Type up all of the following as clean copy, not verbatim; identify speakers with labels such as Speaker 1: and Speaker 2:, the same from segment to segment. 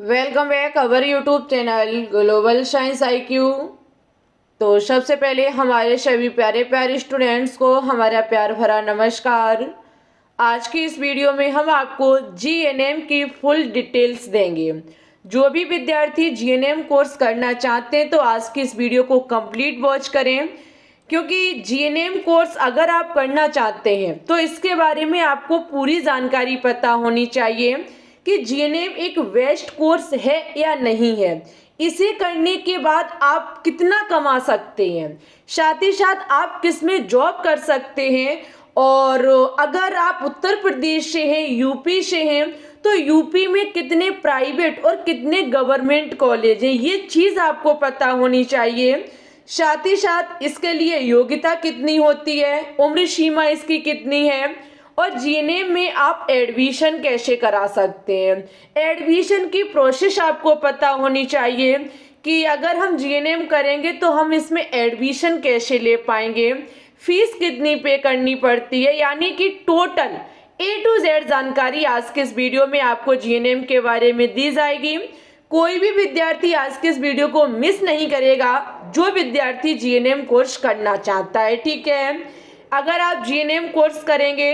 Speaker 1: Welcome back our YouTube channel global science IQ। तो सबसे पहले हमारे सभी प्यारे प्यारे स्टूडेंट्स को हमारा प्यार भरा नमस्कार। आज की इस वीडियो में हम आपको GNM की फुल डिटेल्स देंगे। जो भी विद्यार्थी GNM कोर्स करना चाहते हैं तो आज की इस वीडियो को कंप्लीट वॉच करें, क्योंकि GNM कोर्स अगर आप करना चाहते हैं तो इसके बारे में आपको पूरी जानकारी पता होनी चाहिए कि GNM एक बेस्ट कोर्स है या नहीं है। इसे करने के बाद आप कितना कमा सकते हैं, साथ ही साथ आप किस में जॉब कर सकते हैं, और अगर आप उत्तर प्रदेश से हैं, यूपी से हैं, तो यूपी में कितने प्राइवेट और कितने गवर्नमेंट कॉलेज हैं, ये चीज़ आपको पता होनी चाहिए। साथ ही साथ इसके लिए योग्यता कितनी होती है, उम्र सीमा इसकी कितनी है, और GNM में आप एडमिशन कैसे करा सकते हैं। एडमिशन की प्रोसेस आपको पता होनी चाहिए कि अगर हम GNM करेंगे तो हम इसमें एडमिशन कैसे ले पाएंगे, फीस कितनी पे करनी पड़ती है, यानी कि टोटल A to Z जानकारी आज के इस वीडियो में आपको GNM के बारे में दी जाएगी। कोई भी विद्यार्थी आज के इस वीडियो को मिस नहीं करेगा जो विद्यार्थी GNM कोर्स करना चाहता है, ठीक है। अगर आप GNM कोर्स करेंगे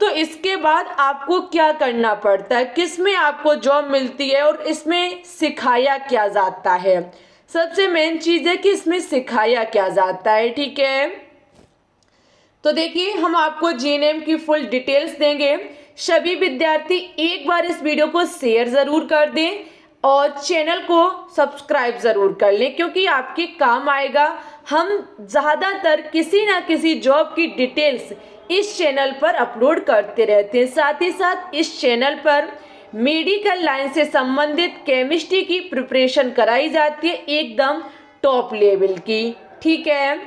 Speaker 1: तो इसके बाद आपको क्या करना पड़ता है, किस में आपको जॉब मिलती है और इसमें सिखाया क्या जाता है। सबसे मेन चीज़ है कि इसमें सिखाया क्या जाता है, ठीक है। तो देखिए, हम आपको GNM की फुल डिटेल्स देंगे। सभी विद्यार्थी एक बार इस वीडियो को शेयर ज़रूर कर दें और चैनल को सब्सक्राइब ज़रूर कर लें, क्योंकि आपके काम आएगा। हम ज़्यादातर किसी ना किसी जॉब की डिटेल्स इस चैनल पर अपलोड करते रहते हैं। साथ ही साथ इस चैनल पर मेडिकल लाइन से संबंधित केमिस्ट्री की प्रिपरेशन कराई जाती है, एकदम टॉप लेवल की, ठीक है।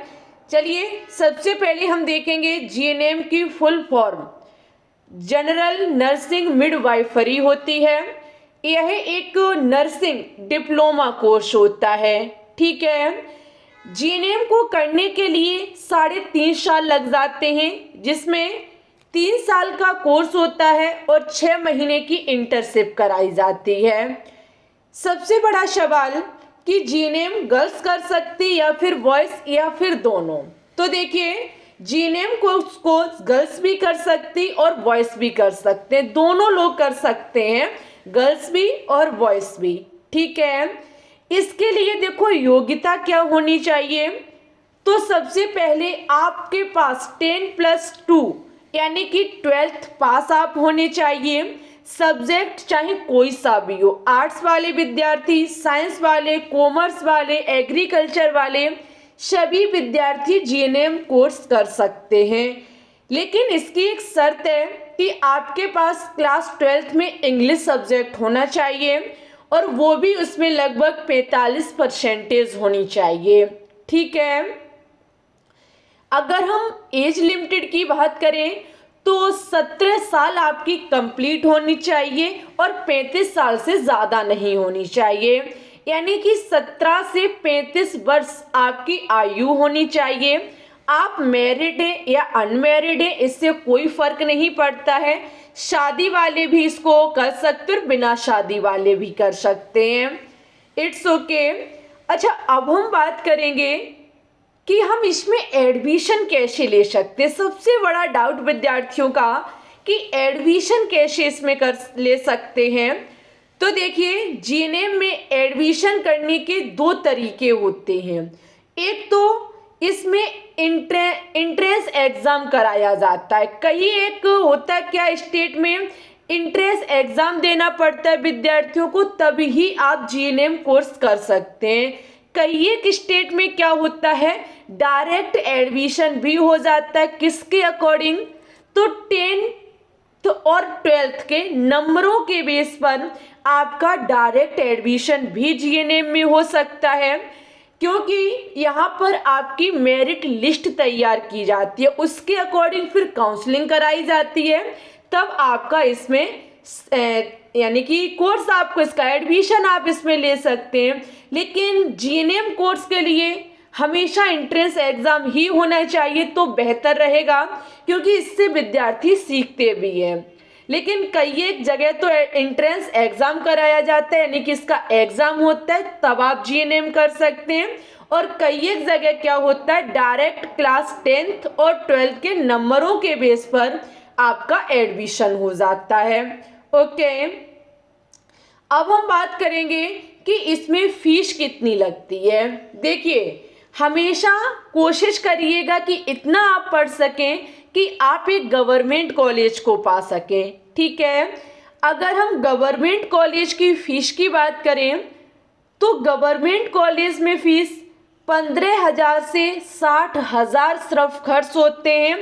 Speaker 1: चलिए, सबसे पहले हम देखेंगे GNM की full form general nursing midwifery होती है। यह एक नर्सिंग डिप्लोमा कोर्स होता है, ठीक है। GNM को करने के लिए 3.5 साल लग जाते हैं, जिसमें 3 साल का कोर्स होता है और 6 महीने की इंटर्नशिप कराई जाती है। सबसे बड़ा सवाल कि GNM गर्ल्स कर सकती या फिर बॉयज़ या फिर दोनों। तो देखिए, GNM कोर्स को गर्ल्स भी कर सकती और बॉयज़ भी कर सकते हैं, दोनों लोग कर सकते हैं, गर्ल्स भी और बॉयज़ भी, ठीक है। इसके लिए देखो योग्यता क्या होनी चाहिए। तो सबसे पहले आपके पास 10+2 यानी कि 12th पास आप होने चाहिए। सब्जेक्ट चाहे कोई सा भी हो, आर्ट्स वाले विद्यार्थी, साइंस वाले, कॉमर्स वाले, एग्रीकल्चर वाले, सभी विद्यार्थी GNM कोर्स कर सकते हैं। लेकिन इसकी एक शर्त है कि आपके पास क्लास 12th में इंग्लिश सब्जेक्ट होना चाहिए, और वो भी उसमें लगभग 45% होनी चाहिए, ठीक है। अगर हम एज लिमिटेड की बात करें तो 17 साल आपकी कंप्लीट होनी चाहिए और 35 साल से ज़्यादा नहीं होनी चाहिए, यानी कि 17 से 35 वर्ष आपकी आयु होनी चाहिए। आप मैरिड हैं या अनमैरिड हैं, इससे कोई फर्क नहीं पड़ता है। शादी वाले भी इसको कर सकते और बिना शादी वाले भी कर सकते हैं, इट्स ओके। अच्छा, अब हम बात करेंगे कि हम इसमें एडमिशन कैसे ले सकते हैं। सबसे बड़ा डाउट विद्यार्थियों का कि एडमिशन कैसे इसमें कर ले सकते हैं। तो देखिए, GNM में एडमिशन करने के 2 तरीके होते हैं। एक तो इसमें इंट्रेंस एग्ज़ाम कराया जाता है। कहीं एक होता है क्या, स्टेट में इंट्रेंस एग्ज़ाम देना पड़ता है विद्यार्थियों को, तभी आप GNM कोर्स कर सकते हैं। कहीं एक स्टेट में क्या होता है, डायरेक्ट एडमिशन भी हो जाता है। किसके अकॉर्डिंग, तो 10th और 12th के नंबरों के बेस पर आपका डायरेक्ट एडमिशन भी GNM में हो सकता है, क्योंकि यहाँ पर आपकी मेरिट लिस्ट तैयार की जाती है, उसके अकॉर्डिंग फिर काउंसलिंग कराई जाती है, तब आपका इसमें यानी कि कोर्स आपको इसका एडमिशन आप इसमें ले सकते हैं। लेकिन GNM कोर्स के लिए हमेशा एंट्रेंस एग्ज़ाम ही होना चाहिए तो बेहतर रहेगा, क्योंकि इससे विद्यार्थी सीखते भी हैं। लेकिन कई एक जगह तो एंट्रेंस एग्जाम कराया जाता है, यानी कि इसका एग्जाम होता है तब आप जीएनएम कर सकते हैं। और कई एक जगह क्या होता है, डायरेक्ट क्लास 10th और 12th के नंबरों के बेस पर आपका एडमिशन हो जाता है। ओके, अब हम बात करेंगे कि इसमें फीस कितनी लगती है। देखिए, हमेशा कोशिश करिएगा कि इतना आप पढ़ सकें कि आप एक गवर्नमेंट कॉलेज को पा सकें, ठीक है। अगर हम गवर्नमेंट कॉलेज की फीस की बात करें तो गवर्नमेंट कॉलेज में फीस 15,000 से 60,000 सिर्फ खर्च होते हैं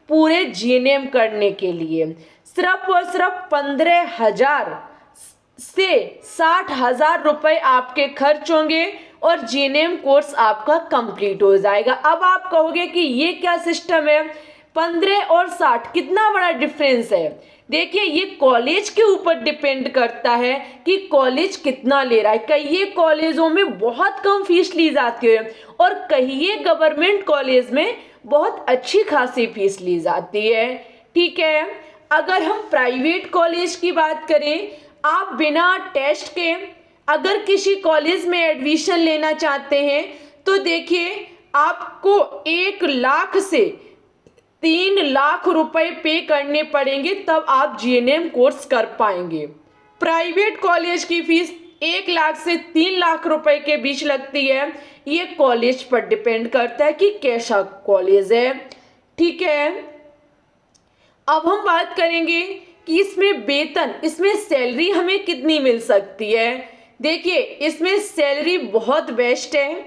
Speaker 1: पूरे जीएनएम करने के लिए। सिर्फ और सिर्फ 15,000 से 60,000 रुपए आपके खर्च होंगे और जीएनएम कोर्स आपका कंप्लीट हो जाएगा। अब आप कहोगे कि ये क्या सिस्टम है, 15 और 60 कितना बड़ा डिफरेंस है। देखिए, ये कॉलेज के ऊपर डिपेंड करता है कि कॉलेज कितना ले रहा है। कई कॉलेजों में बहुत कम फीस ली जाती है और कई गवर्नमेंट कॉलेज में बहुत अच्छी खासी फीस ली जाती है, ठीक है। अगर हम प्राइवेट कॉलेज की बात करें, आप बिना टेस्ट के अगर किसी कॉलेज में एडमिशन लेना चाहते हैं तो देखिए, आपको 1 लाख से 3 लाख रुपए पे करने पड़ेंगे तब आप जीएनएम कोर्स कर पाएंगे। प्राइवेट कॉलेज की फीस 1 लाख से 3 लाख रुपए के बीच लगती है। ये कॉलेज पर डिपेंड करता है कि कैसा कॉलेज है, ठीक है। अब हम बात करेंगे कि इसमें वेतन, इसमें सैलरी हमें कितनी मिल सकती है। देखिए, इसमें सैलरी बहुत बेस्ट है।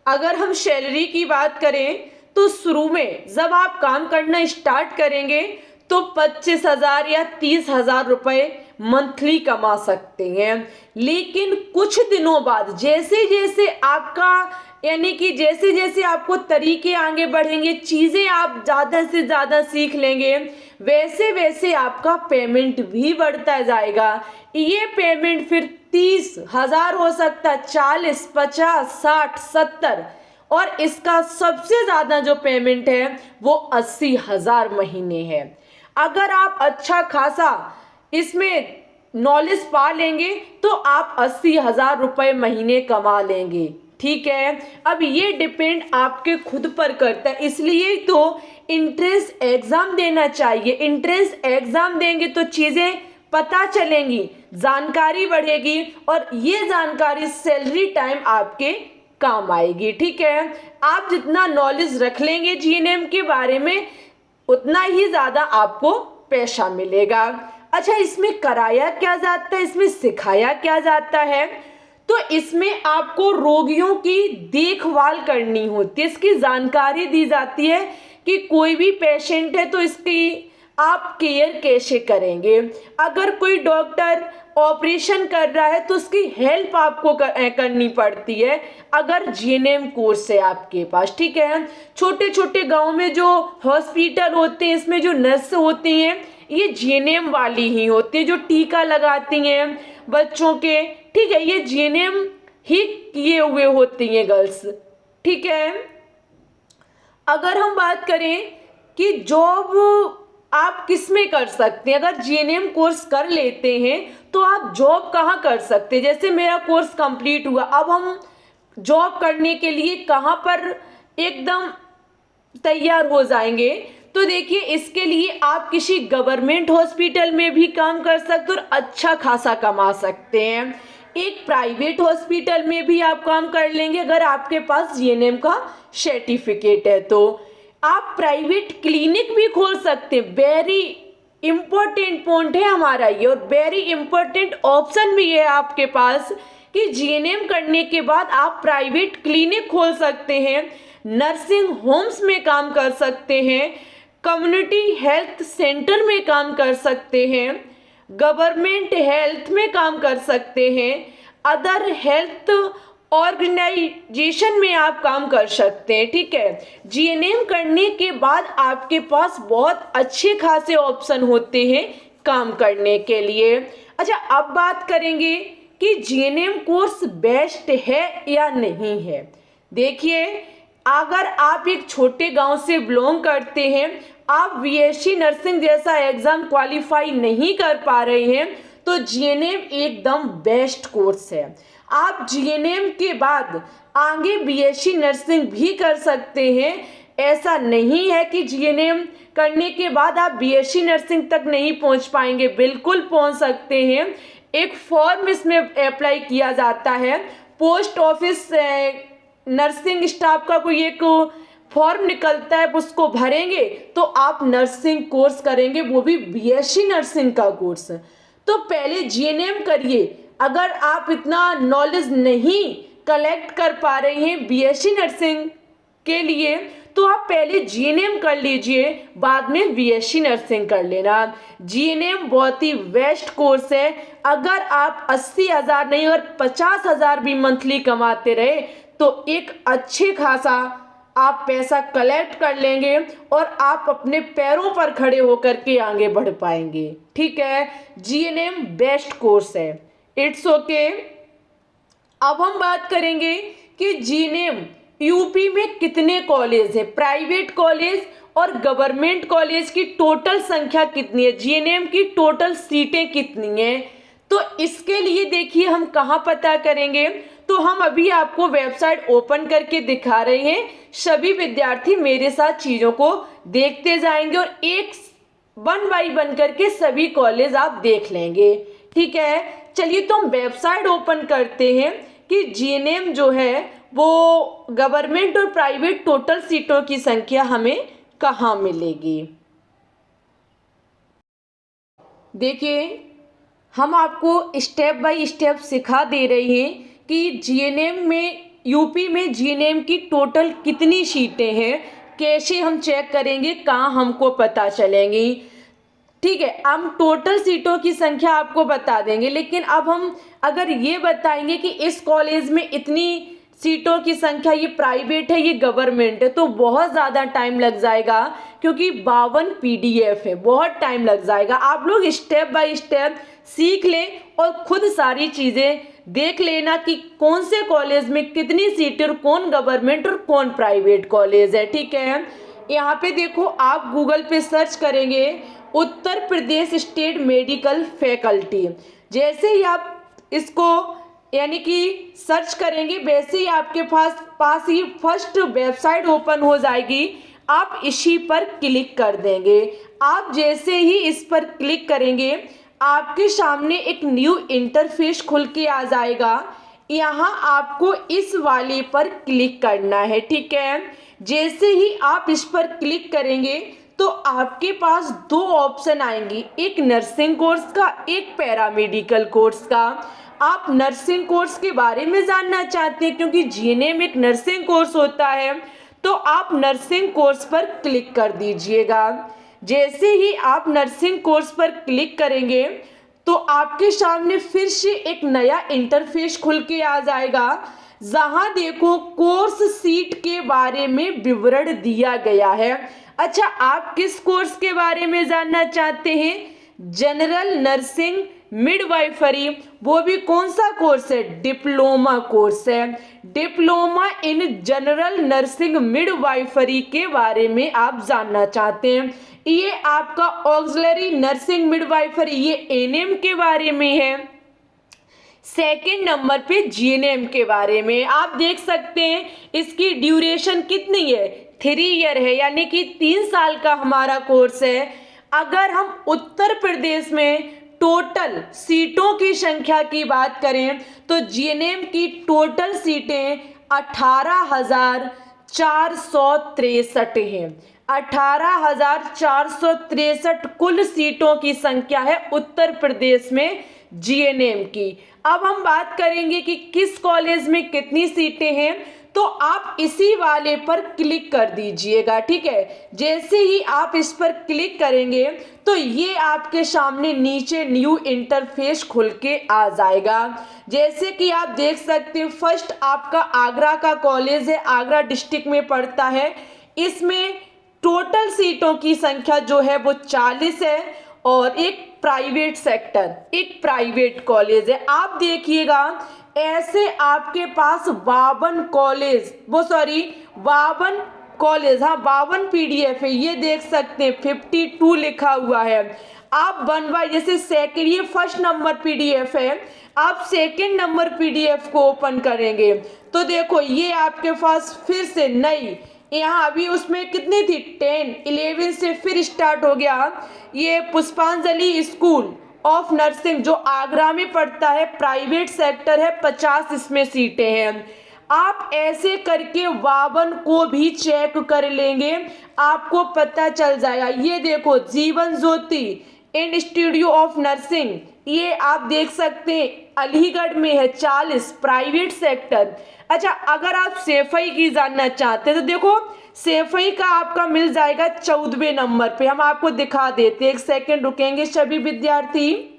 Speaker 1: अगर हम सैलरी की बात करें तो शुरू में जब आप काम करना स्टार्ट करेंगे तो 25,000 या 30,000 रुपए मंथली कमा सकते हैं। लेकिन कुछ दिनों बाद जैसे जैसे आपका, यानी कि जैसे जैसे आपको तरीके आगे बढ़ेंगे, चीज़ें आप ज़्यादा से ज़्यादा सीख लेंगे, वैसे वैसे आपका पेमेंट भी बढ़ता जाएगा। ये पेमेंट फिर 30,000 हो सकता है, 40, 50, 60, 70, और इसका सबसे ज़्यादा जो पेमेंट है वो 80,000 महीने है। अगर आप अच्छा खासा इसमें नॉलेज पा लेंगे तो आप 80,000 रुपये महीने कमा लेंगे, ठीक है। अब ये डिपेंड आपके खुद पर करता है, इसलिए तो इंट्रेंस एग्ज़ाम देना चाहिए। इंट्रेंस एग्ज़ाम देंगे तो चीज़ें पता चलेंगी, जानकारी बढ़ेगी और ये जानकारी सैलरी टाइम आपके काम आएगी, ठीक है। आप जितना नॉलेज रख लेंगे जीएनएम के बारे में उतना ही ज़्यादा आपको पैसा मिलेगा। अच्छा, इसमें कराया क्या जाता है, इसमें सिखाया क्या जाता है, तो इसमें आपको रोगियों की देखभाल करनी होती है। इसकी जानकारी दी जाती है कि कोई भी पेशेंट है तो इसकी आप केयर कैसे करेंगे। अगर कोई डॉक्टर ऑपरेशन कर रहा है तो उसकी हेल्प आपको करनी पड़ती है अगर जीएनएम कोर्स है आपके पास, ठीक है। छोटे छोटे गांव में जो हॉस्पिटल होते हैं, इसमें जो नर्स होती हैं ये जीएनएम वाली ही होती है, जो टीका लगाती हैं बच्चों के, ठीक है। ये जीएनएम ही किए हुए होती हैं गर्ल्स, ठीक है। अगर हम बात करें कि जॉब आप किस में कर सकते हैं, अगर जीएनएम कोर्स कर लेते हैं तो आप जॉब कहाँ कर सकते हैं। जैसे मेरा कोर्स कंप्लीट हुआ, अब हम जॉब करने के लिए कहाँ पर एकदम तैयार हो जाएंगे, तो देखिए, इसके लिए आप किसी गवर्नमेंट हॉस्पिटल में भी काम कर सकते हो और अच्छा खासा कमा सकते हैं। एक प्राइवेट हॉस्पिटल में भी आप काम कर लेंगे अगर आपके पास जीएनएम का सर्टिफिकेट है तो। आप प्राइवेट क्लिनिक भी खोल सकते हैं। वेरी इंपॉर्टेंट पॉइंट है हमारा ये, और वेरी इंपॉर्टेंट ऑप्शन भी है आपके पास कि जीएनएम करने के बाद आप प्राइवेट क्लिनिक खोल सकते हैं, नर्सिंग होम्स में काम कर सकते हैं, कम्युनिटी हेल्थ सेंटर में काम कर सकते हैं, गवर्नमेंट हेल्थ में काम कर सकते हैं, अदर हेल्थ ऑर्गेनाइजेशन में आप काम कर सकते हैं, ठीक है। जीएनएम करने के बाद आपके पास बहुत अच्छे खासे ऑप्शन होते हैं काम करने के लिए। अच्छा, अब बात करेंगे कि जीएनएम कोर्स बेस्ट है या नहीं है। देखिए, अगर आप एक छोटे गांव से बिलोंग करते हैं, आप बीएससी नर्सिंग जैसा एग्जाम क्वालिफाई नहीं कर पा रहे हैं, तो जीएनएम एकदम बेस्ट कोर्स है। आप जीएनएम के बाद आगे बीएससी नर्सिंग भी कर सकते हैं। ऐसा नहीं है कि जीएनएम करने के बाद आप बीएससी नर्सिंग तक नहीं पहुंच पाएंगे, बिल्कुल पहुंच सकते हैं। एक फॉर्म इसमें अप्लाई किया जाता है, पोस्ट ऑफिस नर्सिंग स्टाफ का कोई एक फॉर्म निकलता है, उसको भरेंगे तो आप नर्सिंग कोर्स करेंगे, वो भी बीएससी नर्सिंग का कोर्स। तो पहले जीएनएम करिए। अगर आप इतना नॉलेज नहीं कलेक्ट कर पा रहे हैं बीएससी नर्सिंग के लिए, तो आप पहले जीएनएम कर लीजिए, बाद में बीएससी नर्सिंग कर लेना। जीएनएम बहुत ही बेस्ट कोर्स है। अगर आप 80,000 नहीं और 50,000 भी मंथली कमाते रहे, तो एक अच्छे खासा आप पैसा कलेक्ट कर लेंगे और आप अपने पैरों पर खड़े होकर के आगे बढ़ पाएंगे। ठीक है, जीएनएम बेस्ट कोर्स है, इट्स ओके। अब हम बात करेंगे कि जीएनएम यूपी में कितने कॉलेज है, प्राइवेट कॉलेज और गवर्नमेंट कॉलेज की टोटल संख्या कितनी है, जीएनएम की टोटल सीटें कितनी हैं। तो इसके लिए देखिए हम कहाँ पता करेंगे, तो हम अभी आपको वेबसाइट ओपन करके दिखा रहे हैं। सभी विद्यार्थी मेरे साथ चीज़ों को देखते जाएंगे और एक 1 बाय 1 करके सभी कॉलेज आप देख लेंगे। ठीक है, चलिए तो हम वेबसाइट ओपन करते हैं कि जीएनएम जो है वो गवर्नमेंट और प्राइवेट टोटल सीटों की संख्या हमें कहाँ मिलेगी। देखिए हम आपको स्टेप बाय स्टेप सिखा दे रहे हैं कि जीएनएम में, यूपी में जीएनएम की टोटल कितनी सीटें हैं, कैसे हम चेक करेंगे, कहाँ हमको पता चलेंगी। ठीक है, हम टोटल सीटों की संख्या आपको बता देंगे, लेकिन अब हम अगर ये बताएंगे कि इस कॉलेज में इतनी सीटों की संख्या, ये प्राइवेट है, ये गवर्नमेंट है, तो बहुत ज़्यादा टाइम लग जाएगा, क्योंकि 52 पीडीएफ है, बहुत टाइम लग जाएगा। आप लोग स्टेप बाय स्टेप सीख लें और खुद सारी चीज़ें देख लेना कि कौन से कॉलेज में कितनी सीटें और कौन गवर्नमेंट और कौन प्राइवेट कॉलेज है। ठीक है, यहाँ पे देखो आप गूगल पे सर्च करेंगे Uttar Pradesh state medical faculty, जैसे ही आप इसको यानी कि सर्च करेंगे, वैसे ही आपके पास ही फर्स्ट वेबसाइट ओपन हो जाएगी। आप इसी पर क्लिक कर देंगे। आप जैसे ही इस पर क्लिक करेंगे, आपके सामने एक न्यू इंटरफेस खुल के आ जाएगा। यहाँ आपको इस वाले पर क्लिक करना है। ठीक है, जैसे ही आप इस पर क्लिक करेंगे तो आपके पास 2 ऑप्शन आएंगी, एक नर्सिंग कोर्स का, एक पैरामेडिकल कोर्स का। आप नर्सिंग कोर्स के बारे में जानना चाहते हैं, क्योंकि जीएनएम एक नर्सिंग कोर्स होता है, तो आप नर्सिंग कोर्स पर क्लिक कर दीजिएगा। जैसे ही आप नर्सिंग कोर्स पर क्लिक करेंगे तो आपके सामने फिर से एक नया इंटरफेस खुल के आ जाएगा, जहां देखो कोर्स सीट के बारे में विवरण दिया गया है। अच्छा, आप किस कोर्स के बारे में जानना चाहते हैं? जनरल नर्सिंग मिडवाइफरी, वो भी कौन सा कोर्स है? डिप्लोमा कोर्स है। Diploma in general nursing midwifery के बारे में आप जानना चाहते हैं। ये आपका ऑक्सिलरी नर्सिंग मिडवाइफरी, ये एनएम के बारे में है। सेकेंड नंबर पे जीएनएम के बारे में आप देख सकते हैं, इसकी ड्यूरेशन कितनी है? 3 ईयर है, यानी कि 3 साल का हमारा कोर्स है। अगर हम उत्तर प्रदेश में टोटल सीटों की संख्या की बात करें तो जीएनएम की टोटल सीटें 18,463 हैं। 18,463 कुल सीटों की संख्या है उत्तर प्रदेश में जीएनएम की। अब हम बात करेंगे कि किस कॉलेज में कितनी सीटें हैं, तो आप इसी वाले पर क्लिक कर दीजिएगा। ठीक है, जैसे ही आप इस पर क्लिक करेंगे तो ये आपके सामने नीचे न्यू इंटरफेस खुल के आ जाएगा। जैसे कि आप देख सकते हैं, फर्स्ट आपका आगरा का कॉलेज है, आगरा डिस्ट्रिक्ट में पड़ता है। इसमें टोटल सीटों की संख्या जो है वो 40 है और एक प्राइवेट सेक्टर, एक प्राइवेट कॉलेज है। आप देखिएगा ऐसे आपके पास 52 कॉलेज 52 कॉलेज, हाँ 52 पीडीएफ है, ये देख सकते हैं 52 लिखा हुआ है। आप 1 बाय जैसे सेकेंड, ये फर्स्ट नंबर पीडीएफ है, आप सेकेंड नंबर पीडीएफ को ओपन करेंगे तो देखो ये आपके पास फिर से नई, यहाँ अभी उसमें कितनी थी 10 11 से फिर स्टार्ट हो गया। ये पुष्पांजलि स्कूल ऑफ नर्सिंग जो आगरा में पड़ता है, प्राइवेट सेक्टर है, 50 इसमें सीटें हैं। आप ऐसे करके 52 को भी चेक कर लेंगे, आपको पता चल जाएगा। ये देखो Jeevan Jyoti institute of nursing, ये आप देख सकते हैं अलीगढ़ में है, 40 प्राइवेट सेक्टर। अच्छा, अगर आप सेफई की जानना चाहते हैं तो देखो सेफई का आपका मिल जाएगा 14वें नंबर पे। हम आपको दिखा देते हैं, एक सेकेंड रुकेंगे सभी विद्यार्थी,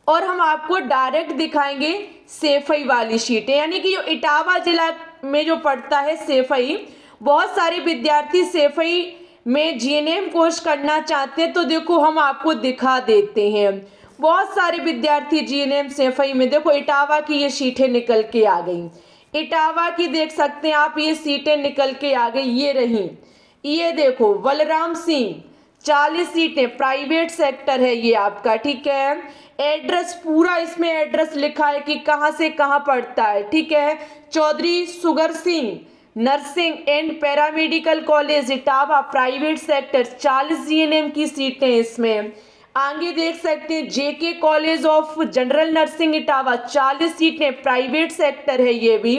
Speaker 1: और हम आपको डायरेक्ट दिखाएंगे सेफई वाली शीटें, यानी कि जो इटावा जिला में जो पड़ता है सेफई। बहुत सारे विद्यार्थी सेफई में जीएनएम कोर्स करना चाहते हैं तो देखो हम आपको दिखा देते हैं। बहुत सारे विद्यार्थी जीएनएम सेफई में, देखो इटावा की ये सीटें निकल के आ गई, इटावा की देख सकते हैं आप, ये सीटें निकल के आ गई, ये रही। ये देखो बलराम सिंह 40 सीटें, प्राइवेट सेक्टर है ये आपका, ठीक है। एड्रेस पूरा इसमें एड्रेस लिखा है कि कहाँ से कहाँ पड़ता है, ठीक है। Chaudhary Sugar Singh nursing and paramedical college Etawah private sector, 40 GNM की सीटें इसमें। आगे देख सकते हैं JK college of general nursing Etawah, 40 सीटें, प्राइवेट सेक्टर है ये भी।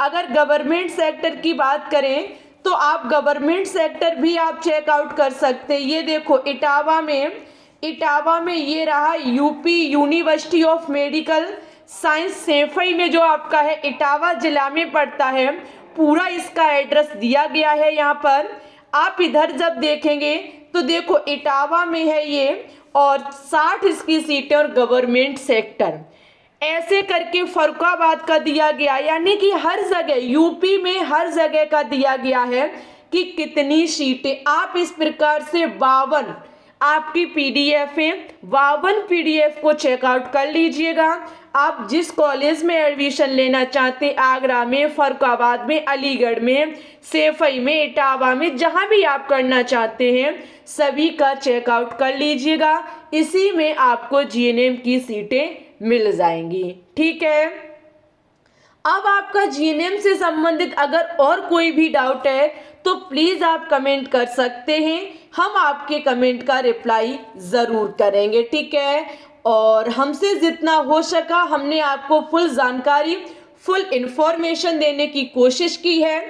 Speaker 1: अगर गवर्नमेंट सेक्टर की बात करें तो आप गवर्नमेंट सेक्टर भी आप चेकआउट कर सकते हैं। ये देखो इटावा में ये रहा UP university of medical science Saifai में जो आपका है, इटावा जिला में पड़ता है, पूरा इसका एड्रेस दिया गया है यहाँ पर। आप इधर जब देखेंगे तो देखो इटावा में है ये, और 60 इसकी सीटें और गवर्नमेंट सेक्टर। ऐसे करके फरुखाबाद का दिया गया, यानी कि हर जगह यूपी में हर जगह का दिया गया है कि कितनी सीटें। आप इस प्रकार से 52 आपकी पीडीएफ है, 52 पीडीएफ को चेकआउट कर लीजिएगा। आप जिस कॉलेज में एडमिशन लेना चाहते हैं, आगरा में, फरुखाबाद में, अलीगढ़ में, सेफई में, इटावा में, जहां भी आप करना चाहते हैं सभी का चेकआउट कर लीजिएगा। इसी में आपको जीएनएम की सीटें मिल जाएंगी, ठीक है। अब आपका जीएनएम से संबंधित अगर और कोई भी डाउट है तो प्लीज आप कमेंट कर सकते हैं, हम आपके कमेंट का रिप्लाई जरूर करेंगे, ठीक है। और हमसे जितना हो सका हमने आपको फुल जानकारी, फुल इंफॉर्मेशन देने की कोशिश की है।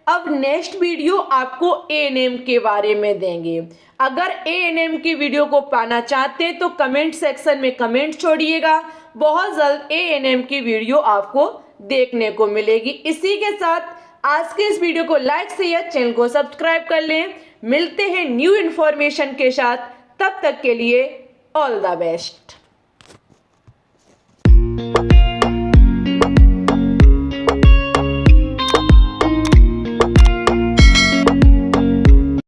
Speaker 1: अब नेक्स्ट वीडियो आपको एएनएम के बारे में देंगे। अगर एएनएम की वीडियो को पाना चाहते हैं तो कमेंट सेक्शन में कमेंट छोड़िएगा, बहुत जल्द एएनएम की वीडियो आपको देखने को मिलेगी। इसी के साथ आज के इस वीडियो को लाइक शेयर, चैनल को सब्सक्राइब कर लें। मिलते हैं न्यू इन्फॉर्मेशन के साथ, तब तक के लिए ऑल द बेस्ट।